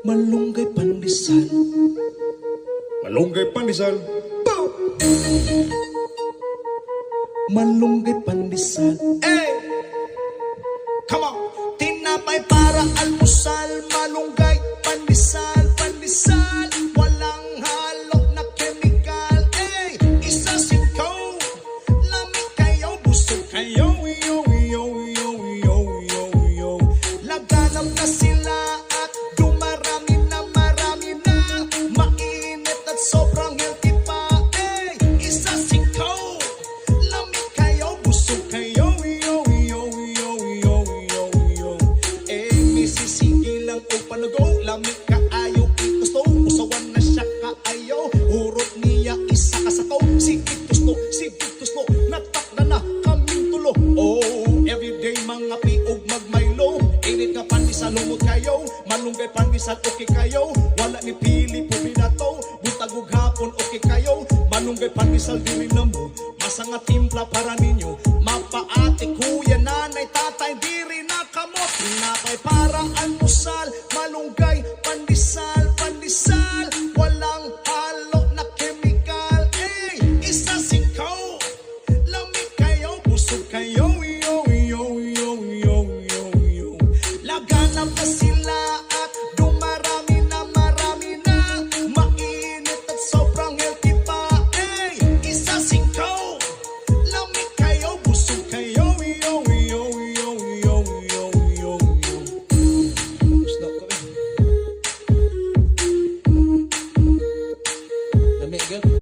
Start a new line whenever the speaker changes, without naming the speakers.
Malunggay pandesal.
Malunggay pandesal.
Malunggay pandesal.
Hey! Come on!
Tinapay para almusal. Malunggay pandesal, pandesal. Walang halo na chemical. Hey! Isa sikaw. Lamig kayo, busog kayo. Yo, yo, yo, yo, yo, yo. Laganap na sila at dumarami na, marami na. Mainit at sobrang healthy pa. Hey! Isa sikaw. Lamig kayo, busog kayo. Yo, yo, yo, yo, yo, yo. Eh, misisigi lang o panago. Lamig ka ayaw itusto. Usawan na siya kaayaw. Urot niya isa kasakaw. Sigit gusto. Natakda na kaming tulo. Oh, everyday mga piog magmaylo. Init nga pandesal lumot kayo. Malunggay pandesal okay kayo. Wala ni pili po binato. Butagog hapon okay kayo. Malunggay pandesal dili na mo. Masanga timpla para ninyo. Mapaate kuya nanay tatay diri na kamot. Tinapay para almusal. Malunggay pandesal, pandesal. Walang halo na chemical. Hey, isa sikaw. Lamig kayo, busog kayo.